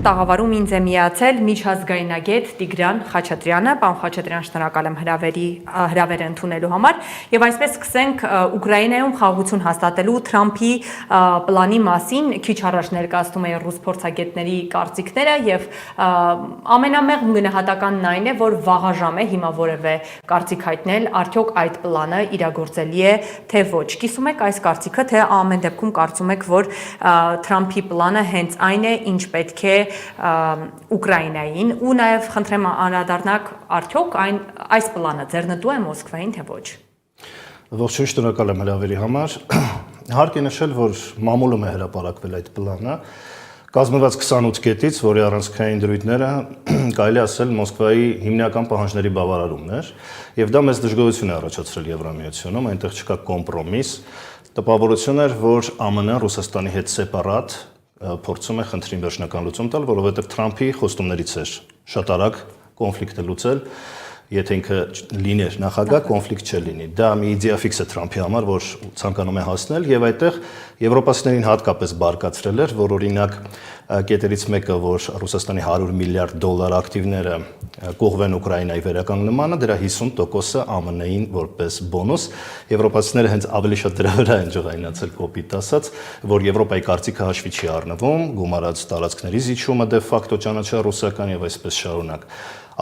տաղավարում ինձ է միացել միջազգայնագետ Տիգրան Խաչատրյանը, պարոն Խաչատրյան, շնորհակալ եմ հրավերը ընդունելու համար, եւ այսպես սկսենք Ուկրաինայում խաղաղություն հաստատելու Թրամփի պլանի մասին, քիչ առաջ ներկայացնում է ռուս փորձագետների կարծիքները եւ ամենամեղմ գնահատականն այն է, որ վաղաժամ է հիմա որևէ կարծիք հայտնել, արդյոք այդ պլանը իրագործելի է թե ոչ։ Կիսում եք այս կարծիքը, թե ամեն դեպքում կարծում եք, որ Թրամփի պլանը հենց այն է, ինչ պետք է Ուկրաինային, ու նաև խնդրեմ անդրադառնաք, արդյոք այս պլանը ձեռնտու է Մոսկվային, թե ոչ։ Ողջույն, շնորհակալ եմ հրավերի համար։ Հարկ է նշել, որ մամուլում է հրապարակվել այդ պլանը, կազմված 28 կետից, որի առանցքային դրույթները կարելի ասել Մոսկվայի հիմնական պահանջների բավարարումն էր, եւ դա մեծ դժգոհություն է առաջացրել Եվրամիությունում, այնտեղ չկա կոմպրոմիս, տպավորություն էր, որ ԱՄՆ-ն Ռուսաստանի հետ սեպարատ փորձում է խնդրին վերջնական լուծում տալ, որովհետև Թրամփի խոստումներից էր շատ արագ կոնֆլիկտը լուծել, եթե ինքը լիներ նախագահ, կոնֆլիկտ չլինի։ Դա մի իդեա ֆիքս է Թրամփի համար, որ ցանկանում է հասնել, եւ այդտեղ եվրոպացիներին հատկապես բարկացրել էր, որ օրինակ կետերից մեկը, որ Ռուսաստանի $100 միլիարդ ակտիվները կողվեն Ուկրաինայի վերականգնմանը, դրա 50%-ը ԱՄՆ-ին որպես բոնուս։ Եվրոպացիները հենց ավելի շատ դրա վրա են ջղայնացել, կոպիտ ասած, որ Եվրոպայի կարծիքը հաշվի չի առնվում, գումարած տարածքների զիջումը դե ֆակտո ճանաչա ռուսական եւ այսպես շարունակ։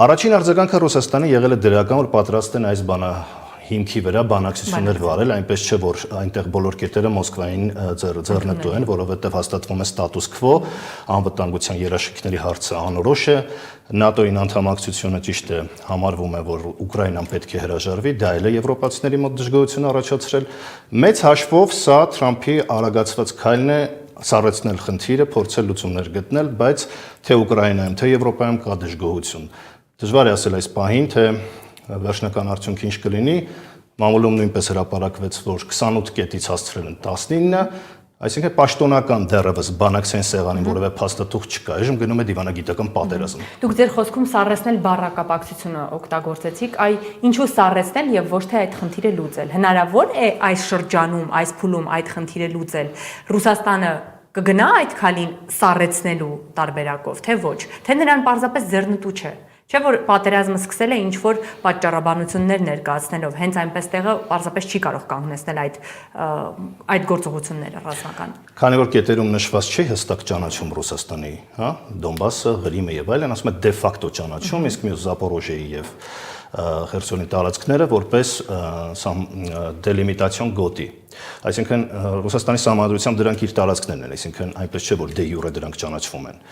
Առաջին արձագանքը Ռուսաստանի եղել է դրական, որ պատրաստ են այս բանը հիմքի վրա բանակցություններ վարել, այնպես չէ, որ այնտեղ բոլոր կետերը Մոսկվային ձեռնտու են, որովհետև հաստատվում է ստատուս քվո, անվտանգության երաշխիքների հարցը անորոշ է, ՆԱՏՕ-ին անդամակցությունը ճիշտ է, համարվում է, որ Ուկրաինան պետք է հրաժարվի, դա էլ է եվրոպացիների մոտ դժգոհություն առաջացրել։ Մեծ հաշվով սա Թրամփի արագացված քայլն է սառեցնել խնդիրը, փորձել լուծումներ գտնել, բայց թե Ուկրաինայում, թե Եվրոպայում կա դժգոհություն։ Դժվար է ասել այս պահին, թե վերջնական արդյունքը ինչ կլինի, մամուլում նույնպես հրապարակվեց, որ 28 կետից հասցրել են 19, այսինքն պաշտոնական դեռևս բանակցային սեղանին որևէ փաստաթուղթ չկա, այժմ գնում է դիվանագիտական պատերազմ։ Դուք ձեր խոսքում սառեցնել բառակապակցությունը օգտագործեցիք, ինչու սառեցնել եւ ոչ թե այդ խնդիրը լուծել։ Հնարավոր է այս շրջանում, այս փուլում այդ խնդիրը լուծել։ Ռուսաստանը կգնա այդ քալին սառեցնելու տարբերակով, թե ոչ, թե նրան պարզապես ձեռնտու չէ։ Չէ՞ որ պատերազմը սկսել է ինչ որ պատճառաբանություններ ներկայացնելով, հենց այնպես տեղը պարզապես չի կարող կանգնեցնել այդ գործողությունները ռազմական։ Քանի որ կետերում նշված չի հստակ ճանաչում Ռուսաստանի, հա, Դոնբասը, Ղրիմը եւ այլն, ասում է դե ֆակտո ճանաչում, իսկ մյուս Զապորոժիեի եւ Խերսոնի տարածքները որպես դելիմիտացիոն գոտի։ Այսինքն Ռուսաստանի սահմանադրությամբ դրանք իր տարածքներն են, այսինքն այնպես չէ, որ դե յուրե դրանք ճանաչվում են։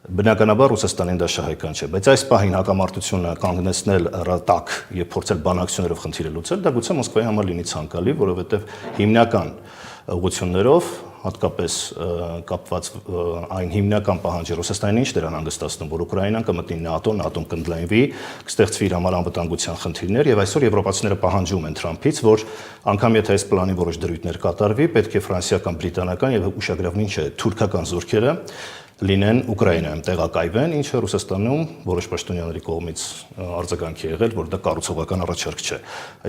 Բնականաբար Ռուսաստանին դա շահեկան չէ, բայց այս պահին հակամարտությունը կանգնեցնել տակ եւ փորձել բանակցություններով խնդիրը լուծել, դա գուցե Մոսկվայի համար լինի ցանկալի, որովհետեւ հիմնական ուղղություններով, հատկապես կապված այն հիմնական պահանջը Ռուսաստանին ինչ դրան հանգստացնում, որ Ուկրաինան կմտնի ՆԱՏՕ, ՆԱՏՕ-ն կընդլայնվի, կստեղծվի իր համար անվտանգության խնդիրներ եւ այսօր եվրոպացիները պահանջում են Թրամփից, որ անգամ եթե այս պլանի որոշ դրույթներ կատարվի, պետք է ֆրանսիական, բրիտանական եւ ուշագրավն ինչ է, թուրքական զորքերը լինեն Ուկրաինայում տեղակայվեն, ինչը Ռուսաստանում որոշ պաշտոնյաների կողմից արձագանք է եղել, որ դա կառուցողական առաջարկ չէ։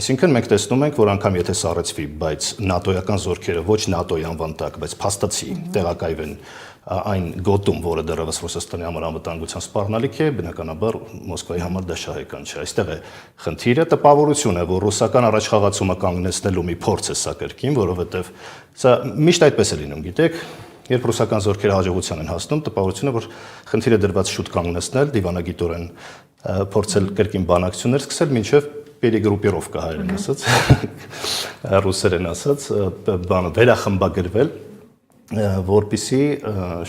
Այսինքն մենք տեսնում ենք, որ անգամ եթե սառեցվի, բայց ՆԱՏՕ-ական զորքերը ոչ ՆԱՏՕ-ի անվան տակ, բայց փաստացի տեղակայվեն այն գոտում, որը դեռևս Ռուսաստանի համար անվտանգության սպառնալիք է, բնականաբար Մոսկվայի համար դա շահեկան չէ։ Այստեղ է խնդիրը, տպավորություն է, որ ռուսական առաջխաղացումը կանգնեցնելու մի փորձ է սա կրկին, որովհետև սա միշտ այդպես է լինում, գիտեք։ Երբ ռուսական զորքերը հաջողության են հասնում, տպավորությունը, որ խնդիրը դրված շուտ կանգնեցնել, դիվանագիտորեն փորձել կրկին բանակցություններ սկսել, մինչև պերեգրուպիրովկա հայերեն ասած, ռուսերեն ասած, բանը վերախմբագրվել, որպեսզի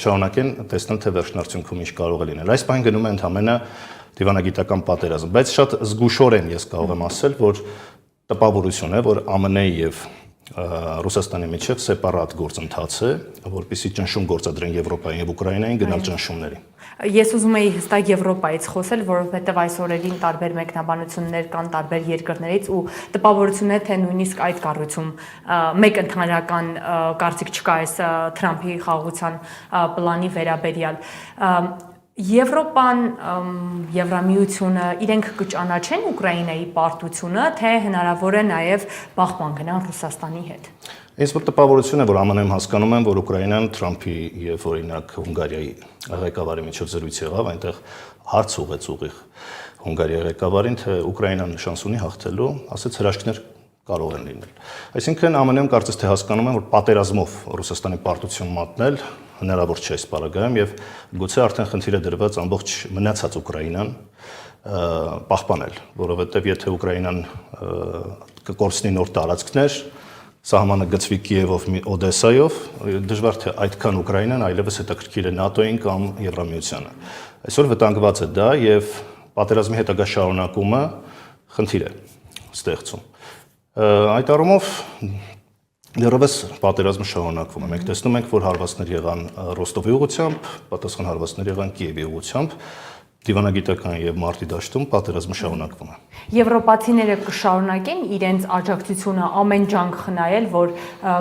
շարունակեն տեսնել, թե վերջնարդյունքում ինչ կարող է լինել։ Այս բանը գնում է ընդհանրապես դիվանագիտական պատերազմ, բայց շատ զգուշորեն ես կարող եմ ասել, որ տպավորություն է, որ ԱՄՆ-ի եւ Ռուսաստանի միջև սեպարատ գործընթաց է, որպեսզի ճնշում գործադրեն Եվրոպային եւ Ուկրաինային գնալ ճնշումների։ Ես ուզում էի հստակ Եվրոպայից խոսել, որովհետեւ այս օրերին տարբեր մեկնաբանություններ կան տարբեր երկրներից ու տպավորություն է, թե նույնիսկ այդ կառույցում մեկ ընդհանրական կարծիք չկա այս Թրամփի խաղաղության պլանի վերաբերյալ։ Եվրոպան, Եվրամիությունը իրենք կճանաչեն Ուկրաինայի պարտությունը, թե հնարավոր է նաև բախման գնան Ռուսաստանի հետ։ Ինձ մոտ տպավորություն է, որ ԱՄՆ-ում հասկանում են, որ Ուկրաինան Թրամփի եւ օրինակ Հունգարիայի ղեկավարի միջոց զրույց եղավ, այնտեղ հարց ուղեց ուղիղ Հունգարիայի ղեկավարին, թե Ուկրաինան շանս ունի հաղթելու, ասեց հրաշքներ կարող են լինել։ Այսինքն ԱՄՆ-ում կարծես թե հասկանում են, որ պատերազմով Ռուսաստանի պարտություն մատնել հնարավոր չէ այս պարագայում եւ գուցե արդեն խնդիրը դրված ամբողջ մնացած Ուկրաինան պահպանել, որովհետեւ եթե Ուկրաինան կկորցնի նոր տարածքներ, սահմանը գծվի Կիևով, Օդեսայով, դժվար թե այդքան Ուկրաինան այլևս հետաքրքիր է ՆԱՏՕ-ին կամ Եվրամիությանը։ Այսօր վտանգված է դա եւ պատերազմի հետագա շարունակումը խնդիր է ստեղծում։ Այդ առումով դեռևս պատերազմը շարունակվում է։ Մենք տեսնում ենք, որ հարվածներ եղան Ռոստովի ուղղությամբ, պատասխան հարվածներ եղան Կիևի ուղղությամբ, դիվանագիտական եւ մարտի դաշտում պատերազմը շարունակվում է։ Եվրոպացիները կշարունակեն իրենց աջակցությունը ամեն ջանք խնայել, որ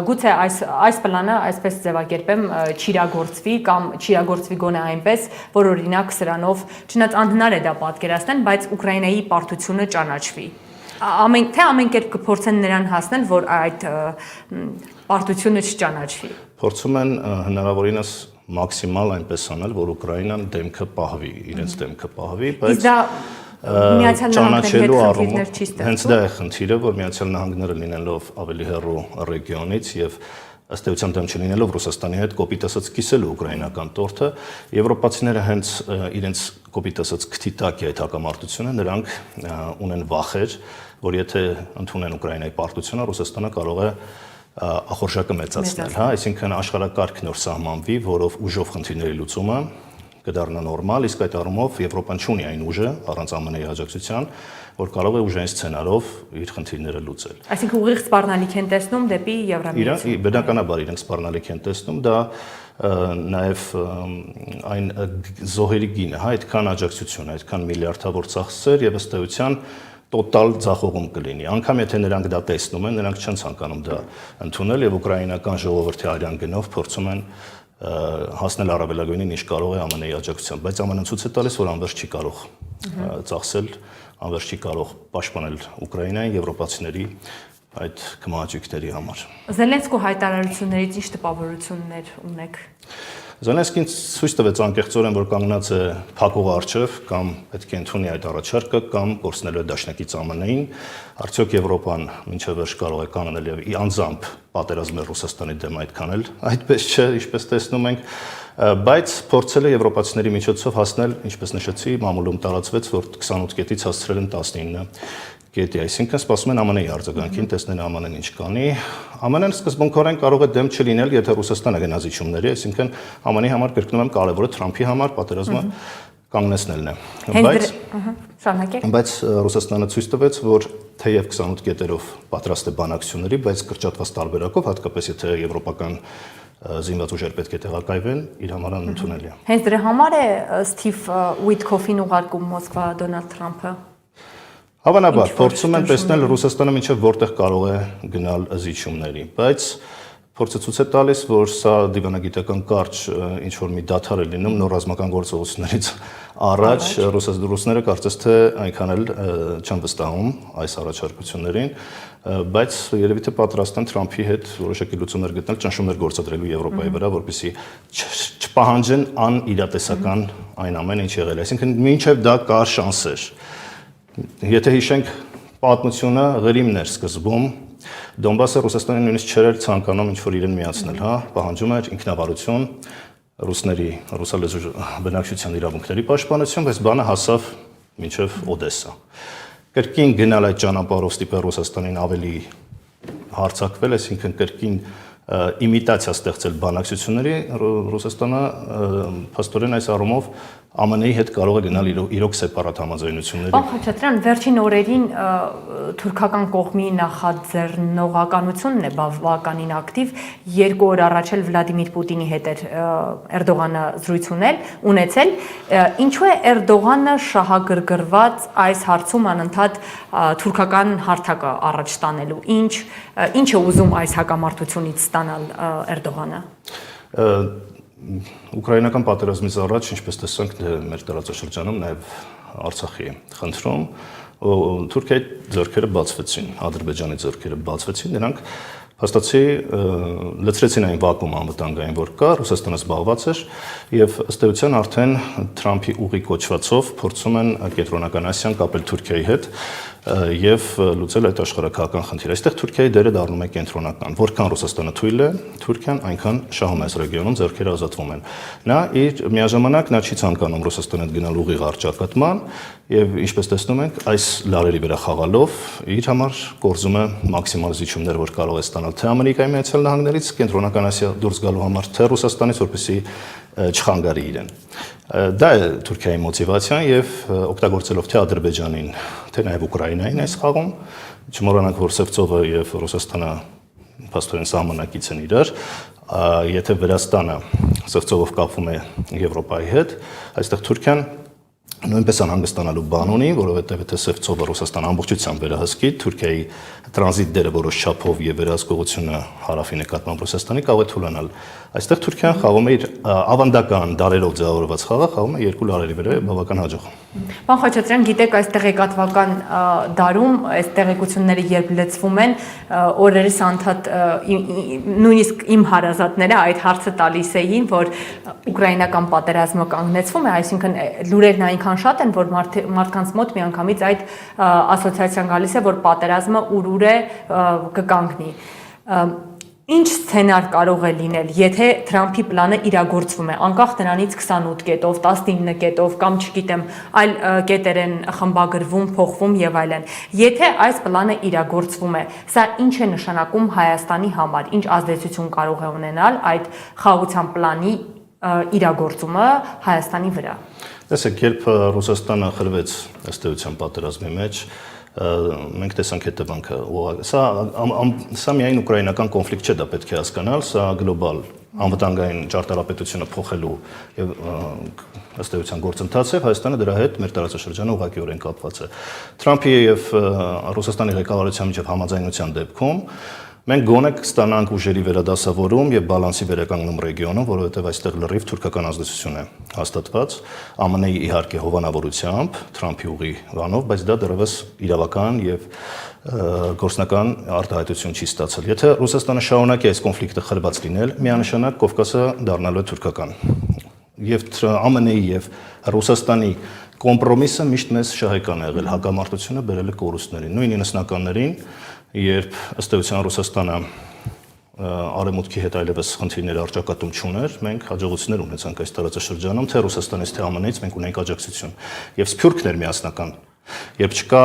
գուցե այս պլանը, այսպես ձևակերպեմ, չիրագործվի կամ չիրագործվի գոնե այնպես, որ օրինակ սրանով չնայած անհնար է դա պատկերացնել, բայց Ուկրաինայի պարտությունը ճանաչվի։ Ամեն կերպ կփորձեն նրան հասնել, որ այդ պարտությունը չճանաչվի։ Փորձում են հնարավորինս մաքսիմալ այնպես անել, որ Ուկրաինան դեմքը պահվի, իրենց դեմքը պահվի, բայց ճանաչելու առումով հենց դա է խնդիրը, որ Միացյալ Նահանգները լինելով ավելի հեռու ռեգիոնից եւ ըստ էության դեմ չլինելով Ռուսաստանի հետ կոպիտ ասած կիսելու ուկրաինական տորթը, եվրոպացիները հենց իրենց կոպիտ ասած քթի տակ է այդ հակամարտությունը, նրանք ունեն վախեր, որ եթե ընդունեն Ուկրաինայի պարտությունը, Ռուսաստանը կարող է ախորժակը մեծացնել, հա, այսինքն աշխարհակարգ նոր սահմանվի, որով ուժով խնդիրների լուծումը կդառնա նորմալ, իսկ այդ առումով Եվրոպան չունի այն ուժը առանց ԱՄՆ-ի աջակցության, որ կարող է ուժային սցենարով իր խնդիրները լուծել։ Այսինքն ուղիղ սպառնալիք են տեսնում դեպի Եվրամիություն։ Բնականաբար իրենք սպառնալիք են տեսնում, դա նաև այն զոհերի գինը, հա, այդքան աջակցություն, այդքան միլիարդավոր ծախսեր եւ ըստ էության տոտալ ձախողում կլինի։ Անկամ եթե նրանք դա տեսնում են, նրանք չեն ցանկանում դա ընդունել եւ ուկրաինական ժողովրդի արյան գնով փորձում են հասնել առավելագույնին ինչ կարող է ԱՄՆ-ի աջակցությամբ, բայց ԱՄՆ-ն ցույց է տալիս, որ անվերջ չի կարող ծախսել, անվերջ չի կարող պաշտպանել Ուկրաինային եվրոպացիների այդ կմահաճույքների համար։ Զելենսկու հայտարարություններից ինչ տպավորություններ ունեք։ Զելենսկին ցույց տվեց անկեղծորեն, որ կանգնած է փակող առջև կամ պետք է ընդունի այդ առաջարկը կամ կորցնելու է դաշնակից ԱՄՆ-ին, արդյոք Եվրոպան մինչև վերջ կարող է կանոնել եւ անձամբ պատերազմել Ռուսաստանի դեմ այդքան էլ այդպես չէ, ինչպես տեսնում ենք, բայց փորձել է եվրոպացիների միջոցով հասնել, ինչպես նշեցի, մամուլում տարածվեց, որ 28 կետից հասցրել են 19 կետի, այսինքն սպասում են ԱՄՆ-ի արձագանքին, տեսնեն ԱՄՆ-ն ինչ կանի։ ԱՄՆ-ն սկզբունքորեն կարող է դեմ չլինել, եթե Ռուսաստանը գնա զիջումների, այսինքն ԱՄՆ-ի համար կրկնում եմ կարևորը Թրամփի համար պատերազմը կանգնեցնելն է։ Բայց Ռուսաստանը ցույց տվեց, որ թեև 28 կետերով պատրաստ է բանակցությունների, բայց կրճատված տարբերակով, հատկապես եթե եվրոպական զինված ուժեր պետք է տեղակայվեն, իր համար անընդունելի է։ Հենց դրա համար է Սթիվ Ուիթքոֆին ուղարկում Մոսկվա Դոնալդ Թրամփը։ Հավանաբար փորձում են տեսնել Ռուսաստանը մինչև որտեղ կարող է գնալ զիջումների, բայց փորձը ցույց է տալիս, որ սա դիվանագիտական կարճ ինչ որ մի դադար է լինում նոր ռազմական գործողություններից առաջ ռուսները կարծես թե այնքան էլ չեն վստահում այս առաջարկություններին, բայց երևի թե պատրաստ են Թրամփի հետ որոշակի լուծումներ գտնել ճնշումներ գործադրելու Եվրոպայի վրա, որպեսզի չպահանջեն անիրատեսական այն ամենը, ինչ եղել է, այսինքն մինչև դա կար շանսեր։ Եթե հիշենք պատմությունը ղրիմներ սկզբում, Դոնբասը Ռուսաստանը նույնիսկ չէր ցանկանում ինչ-որ իրեն միացնել, հա, պահանջում էր ինքնավարություն, ռուսների, ռուսալեզու բնակչության իրավունքների պաշտպանություն, բայց բանը հասավ մինչև Օդեսա։ Կրկին գնալ այդ ճանապարհով ստիպել Ռուսաստանին ավելի հարձակվել, այսինքն կրկին իմիտացիա ստեղծել բանակցությունների, Ռուսաստանը փաստորեն այս առումով ԱՄՆ-ի հետ կարող է գնալ իրոք սեպարատ համաձայնությունների։ Պարոն Խաչատրյան, վերջին օրերին թուրքական կողմի նախաձեռնողականությունն է բավականին ակտիվ, 2 օր առաջ էլ Վլադիմիր Պուտինի հետ էր Էրդողանը զրույց ունեցել, ինչու է Էրդողանը շահագրգռված այս հարցում անընդհատ թուրքական հարթակը առաջ տանելու, ինչ է ուզում այս հակամարտությունից ստանալ Էրդողանը։ Ուկրաինական պատերազմից առաջ, ինչպես տեսանք, մեր տարածաշրջանում նաև Արցախի խնդրում Թուրքիայի ձեռքերը բացվեցին, Ադրբեջանի ձեռքերը բացվեցին, նրանք Փաստացի լցրեցին այն վակուում անվտանգային, որ կա, Ռուսաստանը զբաղված էր եւ ըստ էության արդեն Թրամփի ուղի կոչվածով փորձում են Կենտրոնական Ասիան կապել Թուրքիայի հետ եւ լուծել այդ աշխարհակահական խնդիրը։ Այստեղ Թուրքիայի դերը դառնում է կենտրոնական։ Որքան Ռուսաստանը թույլ է, Թուրքիան այնքան շահում է այս ռեգիոնում, ձեռքերը ազատվում են։ Նա միաժամանակ նա չի ցանկանում Ռուսաստանը գնալ ուղիղ առճակատման եւ ինչպես տեսնում ենք, այս լարերի վրա խաղալով իր համար կորզում է մաքսիմալ զիջումներ, որ կարող է ստանալ թե Ամերիկայի Միացյալ Նահանգներից, Կենտրոնական Ասիա դուրս գալու համար, թե Ռուսաստանից, որպեսզի չխանգարի իրեն։ Դա է Թուրքիայի մոտիվացիան եւ օգտագործելով թե Ադրբեջանին, թե նաեւ Ուկրաինային այս խաղում, չմոռանանք, որ Սևծովը եւ Ռուսաստանը փաստորեն սահմանակից են իրար, եթե Վրաստանը Սևծովով կապվում է Եվրոպայի հետ, այստեղ Թուրքիան նույնպես անհանգստանալու բան ունի, որովհետև եթե Սևծովը Ռուսաստան ամբողջությամբ վերահսկի, Թուրքիայի տրանզիտ դերը որոշ չափով եւ վերահսկողությունը հարավի նկատմամբ Ռուսաստանի կարող է թուլանալ։ Այստեղ Թուրքիան խաղում է իր ավանդական դարերով ձևավորված խաղը, խաղում է երկու լարերի վրա բավական հաջող։ Պարոն Խաչատրյան, գիտեք, այս տեղեկատվական դարում այս տեղեկությունները երբ լցվում են, օրերս անդադ նույնիսկ իմ հարազատները այդ հարցը տալիս էին, որ ուկրաինական պատերազմը կանգնեցվում է, այսինքն լուրերն այնքան շատ են, որ մարդկանց մոտ միանգամից այդ ասոցիացիան գալիս է, որ պատերազմը ուր է կկանգնի։ Ինչ սցենար կարող է լինել, եթե Թրամփի պլանը իրագործվում է, անկախ նրանից 28 կետով, 19 կետով կամ չգիտեմ, այլ կետեր են խմբագրվում, փոխվում եւ այլն։ Եթե այս պլանը իրագործվում է, սա ինչ է նշանակում Հայաստանի համար, ինչ ազդեցություն կարող է ունենալ այդ խաղաղության պլանի իրագործումը Հայաստանի վրա։ Տեսեք, երբ Ռուսաստանը խրվեց ըստ էության պատերազմի մեջ, մենք տեսանք հետևանքը։ Սա միայն ուկրաինական կոնֆլիկտ չէ, դա պետք է հասկանալ, սա գլոբալ անվտանգային ճարտարապետությունը փոխելու եւ ըստ էության գործընթաց է, Հայաստանը դրա հետ մեր տարածաշրջանը ուղղակիորեն կապված է։ Թրամփի եւ Ռուսաստանի ղեկավարության միջև համաձայնության դեպքում մենք գոնե կստանանք ուժերի վերադասավորում եւ բալանսի վերականգնում ռեգիոնում, որովհետեւ այստեղ լրիվ թուրքական ազդեցություն է հաստատված, ԱՄՆ-ի իհարկե հովանավորությամբ, Թրամփի ուղի բանով, բայց դա դեռևս իրավական եւ գործնական արտահայտություն չի ստացել։ Եթե Ռուսաստանը շարունակի այս կոնֆլիկտը խրված լինել, միանշանակ Կովկասը դառնալու է թուրքական։ Եվ ԱՄՆ-ի եւ Ռուսաստանի կոմպրոմիսը միշտ մեզ շահեկան է եղել, հակամարտությունը բերել է կորուստներին, նույն 90-ականներին, երբ ըստ էության Ռուսաստանը արևմուտքի հետ այլևս խնդիրներ առճակատում չուներ, մենք հաջողություններ ունեցանք այս տարածաշրջանում, թե Ռուսաստանից, թե ԱՄՆ-ից մենք ունենք աջակցություն։ Եվ սփյուռքն էր միասնական։ Երբ չկա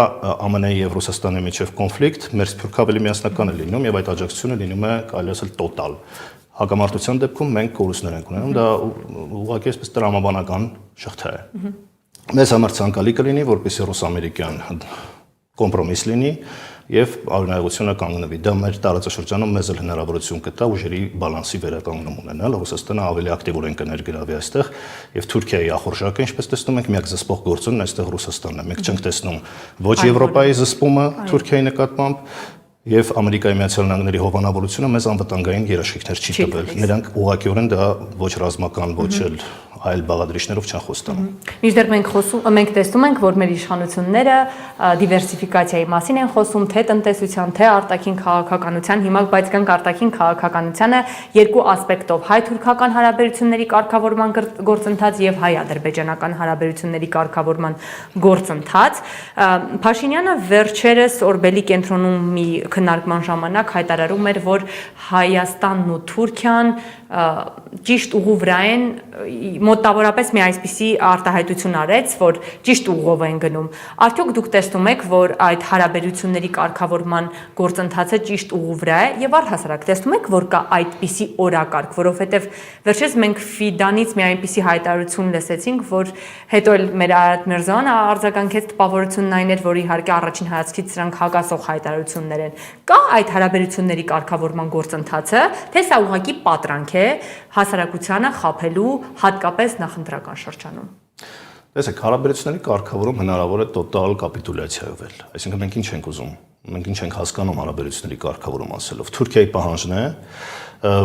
ԱՄՆ-ի եւ Ռուսաստանի միջև կոնֆլիկտ, մեր սփյուռքը ավելի միասնական է լինում եւ այդ աջակցությունը լինում է, կարելի ասել, տոտալ։ Հակամարտության դեպքում մենք կորուստներ ենք ունենում, դա ուղղակի այսպես տրամաբանական շղթա է։ Մեզ համար ցանկալի կլինի, որպեսզի ռուս-ամերիկյան կոմպրոմիս լինի եւ արժանացությունը կանգնվի։ Դա մեր տարածաշրջանում մեզ էլ հնարավորություն կտա ուժերի բալանսի վերականգնում ունենալ, Ռուսաստանը ավելի ակտիվորեն կներգրավի այստեղ եւ Թուրքիայի ախորժակը, ինչպես տեսնում ենք, միակ զսպող գործոնն այստեղ Ռուսաստանն է։ Մենք չենք տեսնում ոչ Եվրոպայի զսպումը Թուրքիայի նկատմամբ եւ Ամերիկայի Միացյալ Նահանգների հովանավորությունը մեզ անվտանգային երաշխիքներ չի տվել։ Նրանք ուղղակիորեն դա ոչ ռազմական, ոչ էլ այլ բաղադրիչներով չեն խոստանում։ Մինչդեռ մենք տեսնում ենք, որ մեր իշխանությունները դիվերսիֆիկացիայի մասին են խոսում, թե տնտեսության, թե արտաքին քաղաքականության, հիմա բայց կանք արտաքին քաղաքականությանը երկու ասպեկտով՝ հայ-թուրքական հարաբերությունների կարգավորման գործընթաց եւ հայ-ադրբեջանական հարաբերությունների կարգավորման գործընթաց։ Փաշինյանը վերջերս Օրբելի կենտրոնում մի քննարկման ժամանակ հայտարարում էր, որ Հայաստանն ու Թուրքիան ճիշտ ուղու վրա են, մոտավորապես մի այսպիսի արտահայտություն արեց, որ ճիշտ ուղով են գնում։ Արդյոք դուք տեսնում եք, որ այդ հարաբերությունների կարգավորման գործընթացը ճիշտ ուղու վրա է եւ առհասարակ տեսնում եք, որ կա այդպիսի օրակարգ, որովհետեւ վերջերս մենք Ֆիդանից մի այնպիսի հայտարարություն լսեցինք, որ հետո էլ մեր Արարատ Միրզոյանը արձագանքեց, տպավորությունն այն էր, որ իհարկե առաջին հայացքից սրանք հակասող հայտարարություններ են։ Կա այդ հարաբերությունների կարգավորման գործընթացը, թե սա ուղղակի պատրանք է հասարակությանը խաբելու հատկապես նախընտրական շրջանում։ Տեսեք, հարաբերությունների կարգավորում հնարավոր է տոտալ կապիտուլյացիայով էլ։ Այսինքն մենք ինչ ենք ուզում, մենք ինչ ենք հասկանում հարաբերությունների կարգավորում ասելով։ Թուրքիայի պահանջն է,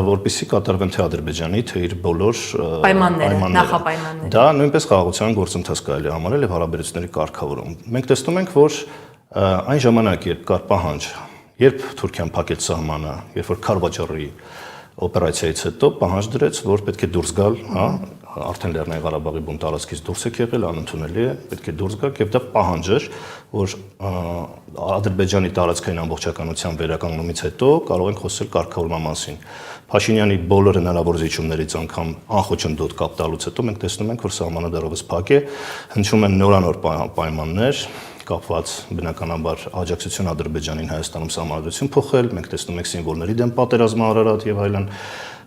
որպեսզի կատարվեն թե Ադրբեջանի, թե իր բոլոր պայմանները, նախապայմանները։ Դա նույնպես խաղաղության գործընթաց կարելի է համարել եւ հարաբերությունների կարգավորում։ Մենք տեսնում ենք, որ այն ժամանակ, երբ կար պահանջ Երբ Թուրքիան փակեց սահմանը, երբ որ Քարվաճառի օպերացիայից հետո պահանջ դրեց, որ պետք է դուրս գալ, հա, արդեն Լեռնային Ղարաբաղի բուն տարածքից դուրս եք եղել, անընդունելի է, պետք է դուրս գաք, եւ դա պահանջ էր, որ Ադրբեջանի տարածքային ամբողջականության վերականգնումից հետո կարող ենք խոսել կարգավորման մասին։ Փաշինյանի բոլոր հնարավոր զիջումներից անգամ անխոչնդոտ կապ տալուց հետո մենք տեսնում ենք, որ սահմանը դեռևս փակ է, հնչում են նորանոր պայմաններ, կապված բնականաբար աջակցություն Ադրբեջանին Հայաստանում սահմանադրություն փոխել, մենք տեսնում ենք սիմվոլների դեմ պատերազմը Արարատ եւ այլն,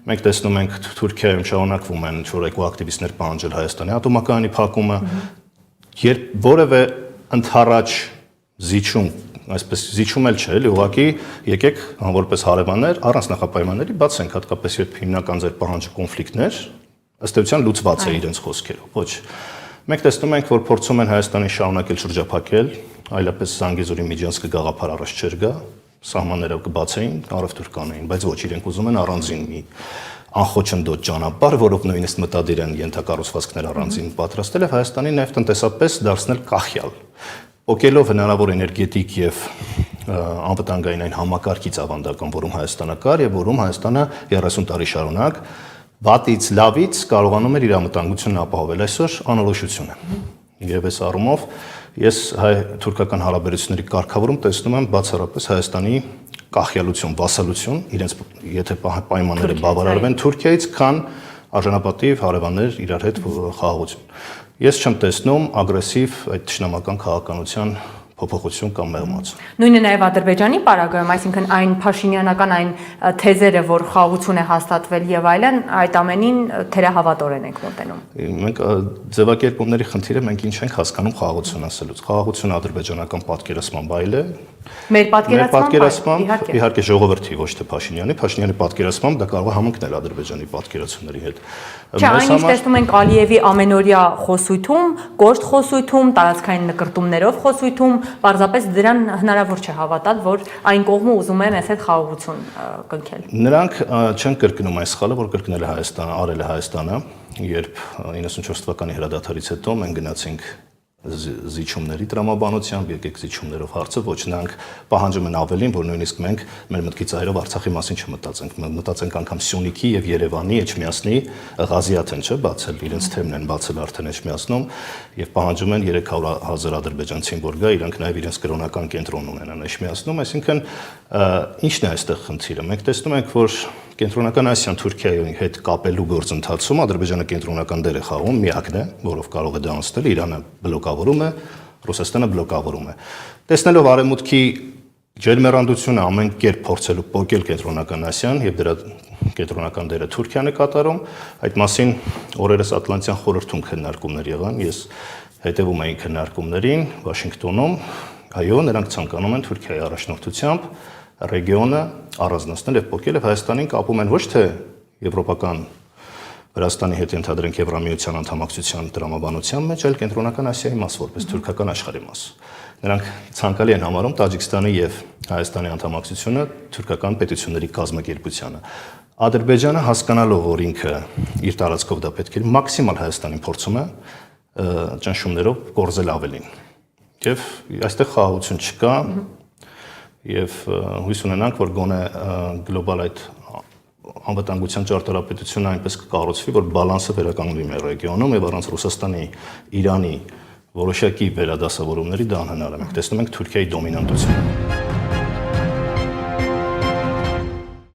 մենք տեսնում ենք Թուրքիայում շարունակվում են ինչ-որ էկոակտիվիստներ պահանջել Հայաստանի ատոմակայանի փակումը, երբ որևէ ընդառաջ զիջում, այսպես զիջում էլ չէ, էլի ուղղակի եկեք որպես հարևաններ առանց նախապայմանների բացենք, հատկապես երբ հիմնական ձեր պահանջը կոնֆլիկտներ, ըստ էության լուծված է իրենց խոսքերով, ոչ։ Մենք տեսնում ենք, որ փորձում են Հայաստանին շարունակել շրջափակել, այլապես Զանգեզուրի Միջանցքը գաղափար առաջ չեր գա, սահմանները կբացեին, առևտուր կանեին, բայց ոչ, իրենք ուզում են առանձին մի անխոչնդոտ ճանապարհ, որով նույնիսկ մտադիր են ենթակառուցվածքներ առանձին պատրաստել եւ Հայաստանի նաեւ տնտեսապես դարձնել կախյալ, օկելով հնարավոր էներգետիկ եւ անվտանգային այն համակարգից ավանդական, որում Հայաստանը կար եւ որում Հայաստանը 30 տարի շարունակ վատից լավից կարողանում էր իր անվտանգությունն ապահովել, այսօր անորոշություն է։ Եվ այս առումով ես հայ-թուրքական հարաբերությունների կարգավորում տեսնում եմ բացառապես Հայաստանի կախյալություն, վասալություն, իրենց եթե պայմանները բավարարվեն Թուրքիայից, քան արժանապատիվ հարևաններ իրար հետ խաղաղություն։ Ես չեմ տեսնում ագրեսիվ այդ թշնամական քաղաքականության փոփոխություն կամ մեղմացում։ Նույնը նաև Ադրբեջանի պարագայում, այսինքն այն փաշինյանական այն թեզերը, որ խաղաղություն է հաստատվել եւ այլն, այդ ամենին թերահավատորեն ենք մոտենում։ Մենք ձևակերպումների խնդիրը մենք ինչ ենք հասկանում խաղաղություն ասելուց։ Խաղաղությունը ադրբեջանական պատկերացմամբ այլ է։ Մեր պատկերացմամբ իհարկե ժողովրդի, ոչ թե Փաշինյանի պատկերացմամբ դա կարող է համընկնել Ադրբեջանի պատկերացումների հետ։ Չէ, այնինչ տեսնում ենք Ալիևի ամենօրյա խոսույթում, կոշտ խոսույթում, տարածքային նկրտումներով խոսույթում, պարզապես դրան հնարավոր չէ հավատալ, որ այն կողմը ուզում է մեզ հետ խաղաղություն կնքել։ Նրանք չեն կրկնում այս սխալը, որ կրկնել է Հայաստանը, արել է Հայաստանը, երբ 94 թվականի հրադադարից հետո մենք գնացինք զիջումների տրամաբանությամբ, եկեք զիջումներով հարցը, ոչ նրանք պահանջում են ավելին, որ նույնիսկ մենք մեր մտքի ծայրով Արցախի մասին չմտածենք, մտածենք անգամ Սյունիքի եւ Երևանի Էջմիածնի Ղազիաթեն, չէ, բացել, իրենց թեմն են բացել արդեն Էջմիածնում եւ պահանջում են 300,000 ադրբեջանցին, որ գա, իրանք նաեւ իրենց կրոնական կենտրոն ունենան Էջմիածնում, այսինքն ի՞նչն է այստեղ խնդիրը։ Մենք տեսնում ենք, որ Կենտրոնական Ասիան Թուրքիայի հետ կապելու գործընթացում Ադրբեջանը կենտրոնական դեր է խաղում, միակն է, որով կարող է դա անցնել, Իրանը բլոկավորում է, Ռուսաստանը բլոկավորում է։ Տեսնելով Արևմուտքի ջերմեռանդությունը ամեն կերպ փորձելու փոկել Կենտրոնական Ասիան եւ դրա կենտրոնական դերը Թուրքիան է կատարում, այդ մասին օրերս Ատլանտյան խորհրդում քննարկումներ եղան, ես հետևում էի քննարկումներին Վաշինգտոնում, այո, նրանք ցանկանում են Թուրքիայի առաջնորդությամբ ռեգիոնը առանձնացնել եւ փոկել եւ Հայաստանին կապում են ոչ թե եվրոպական Վրաստանի հետ ընդհանրենք Եվրամիության անդամակցության տրամաբանության մեջ, այլ Կենտրոնական Ասիայի մաս, որպես թուրքական աշխարհի մաս։ Նրանք ցանկալի են համարում Տաջիկստանի եւ Հայաստանի անդամակցությունը թուրքական պետությունների կազմակերպությանը։ Ադրբեջանը հասկանալով, որ ինքը իր տարածքով դա պետք է մաքսիմալ Հայաստանին փորձում է ճնշումներով կորզել ավելին։ Եվ այստեղ խաղաղություն չկա, եւ հույս ունենանք, որ գոնե գլոբալ այդ անվտանգության ճարտարապետությունը այնպես կկառուցվի, որ բալանսը վերականգնվի մեր ռեգիոնում եւ առանց Ռուսաստանի, Իրանի որոշակի վերադասավորումների դա անհնար է։ Մենք տեսնում ենք Թուրքիայի դոմինանտությունը։